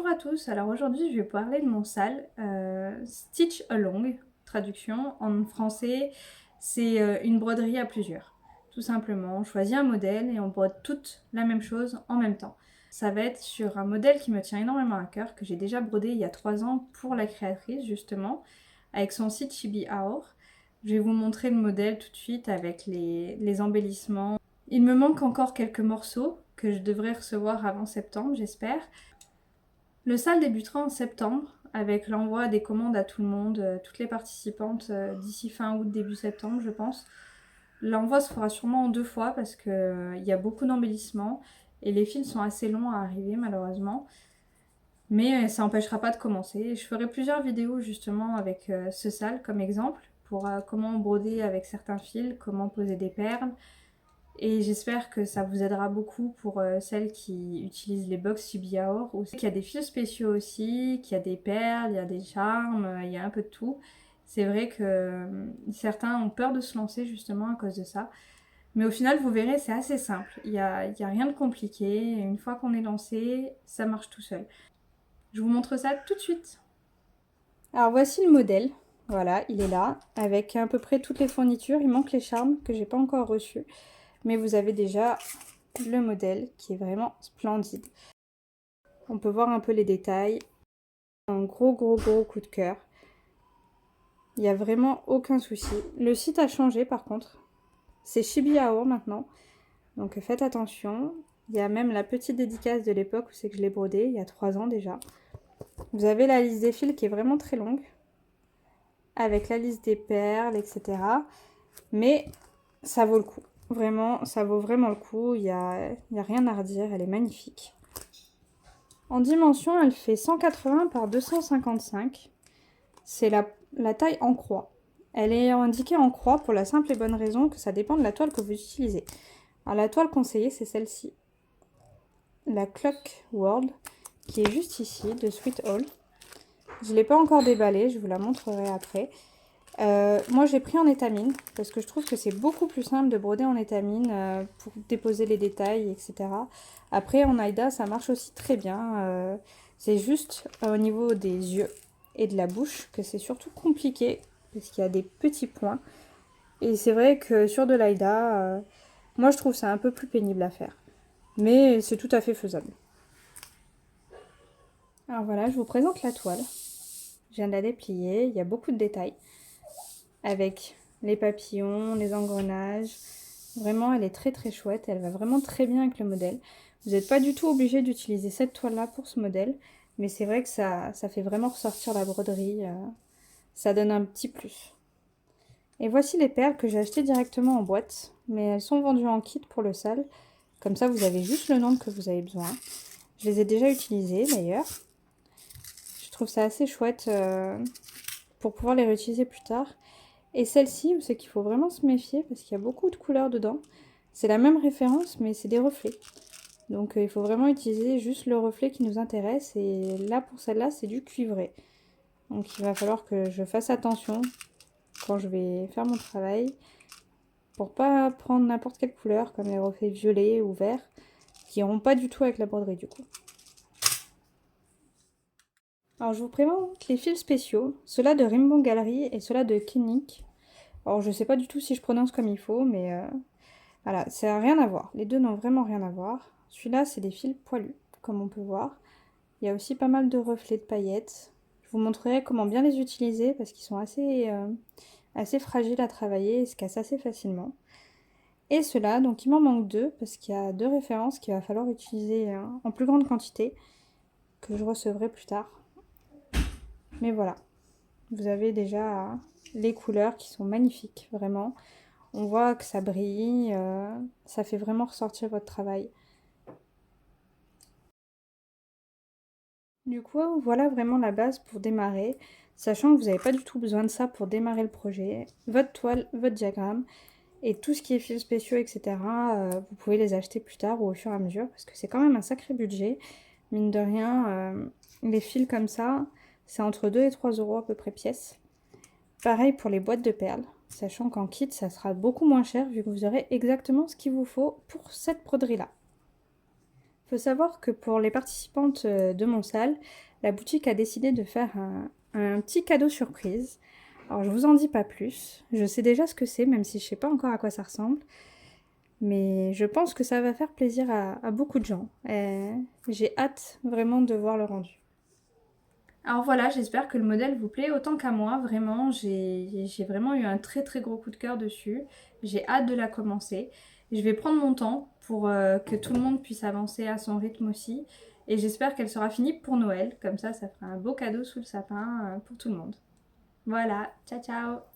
Bonjour à tous, alors aujourd'hui je vais parler de mon sale Stitch Along, traduction en français, c'est une broderie à plusieurs. Tout simplement, on choisit un modèle et on brode toutes la même chose en même temps. Ça va être sur un modèle qui me tient énormément à cœur, que j'ai déjà brodé il y a 3 ans pour la créatrice justement, avec son site Chibi Aor. Je vais vous montrer le modèle tout de suite avec les embellissements. Il me manque encore quelques morceaux que je devrais recevoir avant septembre, j'espère. Le sale débutera en septembre avec l'envoi des commandes à tout le monde, toutes les participantes d'ici fin août, début septembre je pense. L'envoi se fera sûrement en 2 fois parce qu'il y a beaucoup d'embellissements et les fils sont assez longs à arriver malheureusement. Mais ça n'empêchera pas de commencer. Je ferai plusieurs vidéos justement avec ce sale comme exemple pour comment broder avec certains fils, comment poser des perles. Et j'espère que ça vous aidera beaucoup pour celles qui utilisent les box Chibi-Aor. Ou qu'il y a des fils spéciaux aussi, qu'il y a des perles, il y a des charmes, il y a un peu de tout. C'est vrai que certains ont peur de se lancer justement à cause de ça. Mais au final, vous verrez, c'est assez simple. Il y a rien de compliqué. Et une fois qu'on est lancé, ça marche tout seul. Je vous montre ça tout de suite. Alors voici le modèle. Voilà, il est là, avec à peu près toutes les fournitures. Il manque les charmes que j'ai pas encore reçus. Mais vous avez déjà le modèle qui est vraiment splendide. On peut voir un peu les détails. Un gros coup de cœur. Il n'y a vraiment aucun souci. Le site a changé par contre. C'est Chibi-Aor maintenant. Donc faites attention. Il y a même la petite dédicace de l'époque où c'est que je l'ai brodé, il y a 3 ans déjà. Vous avez la liste des fils qui est vraiment très longue. Avec la liste des perles, etc. Mais ça vaut le coup. Vraiment, ça vaut vraiment le coup. Il y a rien à redire. Elle est magnifique. En dimension, elle fait 180 par 255. C'est la taille en croix. Elle est indiquée en croix pour la simple et bonne raison que ça dépend de la toile que vous utilisez. Alors la toile conseillée, c'est celle-ci. La Clock World, qui est juste ici, de Sweet Hall. Je ne l'ai pas encore déballée, je vous la montrerai après. Moi j'ai pris en étamine parce que je trouve que c'est beaucoup plus simple de broder en étamine pour déposer les détails, etc. Après en Aïda ça marche aussi très bien. C'est juste au niveau des yeux et de la bouche que c'est surtout compliqué parce qu'il y a des petits points. Et c'est vrai que sur de l'Aïda, moi je trouve ça un peu plus pénible à faire. Mais c'est tout à fait faisable. Alors voilà, je vous présente la toile. Je viens de la déplier, il y a beaucoup de détails. Avec les papillons, les engrenages. Vraiment, elle est très chouette. Elle va vraiment très bien avec le modèle. Vous n'êtes pas du tout obligé d'utiliser cette toile-là pour ce modèle. Mais c'est vrai que ça fait vraiment ressortir la broderie. Ça donne un petit plus. Et voici les perles que j'ai achetées directement en boîte. Mais elles sont vendues en kit pour le sale. Comme ça, vous avez juste le nombre que vous avez besoin. Je les ai déjà utilisées d'ailleurs. Je trouve ça assez chouette pour pouvoir les réutiliser plus tard. Et celle-ci, c'est qu'il faut vraiment se méfier parce qu'il y a beaucoup de couleurs dedans. C'est la même référence, mais c'est des reflets. Donc il faut vraiment utiliser juste le reflet qui nous intéresse. Et là, pour celle-là, c'est du cuivré. Donc il va falloir que je fasse attention quand je vais faire mon travail. Pour pas prendre n'importe quelle couleur, comme les reflets violets ou verts, qui n'iront pas du tout avec la broderie du coup. Alors je vous présente les fils spéciaux. Ceux-là de Rimbon Gallery et ceux-là de Kinnick. Alors je sais pas du tout si je prononce comme il faut, mais voilà, ça n'a rien à voir. Les deux n'ont vraiment rien à voir. Celui-là, c'est des fils poilus, comme on peut voir. Il y a aussi pas mal de reflets de paillettes. Je vous montrerai comment bien les utiliser parce qu'ils sont assez fragiles à travailler et se cassent assez facilement. Et ceux-là, donc il m'en manque 2 parce qu'il y a 2 références qu'il va falloir utiliser en plus grande quantité que je recevrai plus tard. Mais voilà, vous avez déjà les couleurs qui sont magnifiques, vraiment. On voit que ça brille, ça fait vraiment ressortir votre travail. Du coup, voilà vraiment la base pour démarrer, sachant que vous n'avez pas du tout besoin de ça pour démarrer le projet. Votre toile, votre diagramme, et tout ce qui est fils spéciaux, etc., vous pouvez les acheter plus tard ou au fur et à mesure, parce que c'est quand même un sacré budget. Mine de rien, les fils comme ça, c'est entre 2 et 3 euros à peu près pièce. Pareil pour les boîtes de perles, sachant qu'en kit, ça sera beaucoup moins cher vu que vous aurez exactement ce qu'il vous faut pour cette broderie-là. Faut savoir que pour les participantes de mon salle, la boutique a décidé de faire un petit cadeau surprise. Alors je vous en dis pas plus, je sais déjà ce que c'est, même si je sais pas encore à quoi ça ressemble. Mais je pense que ça va faire plaisir à beaucoup de gens. Et j'ai hâte vraiment de voir le rendu. Alors voilà, j'espère que le modèle vous plaît autant qu'à moi. Vraiment, j'ai vraiment eu un très très gros coup de cœur dessus. J'ai hâte de la commencer. Je vais prendre mon temps pour que tout le monde puisse avancer à son rythme aussi. Et j'espère qu'elle sera finie pour Noël. Comme ça fera un beau cadeau sous le sapin pour tout le monde. Voilà, ciao ciao!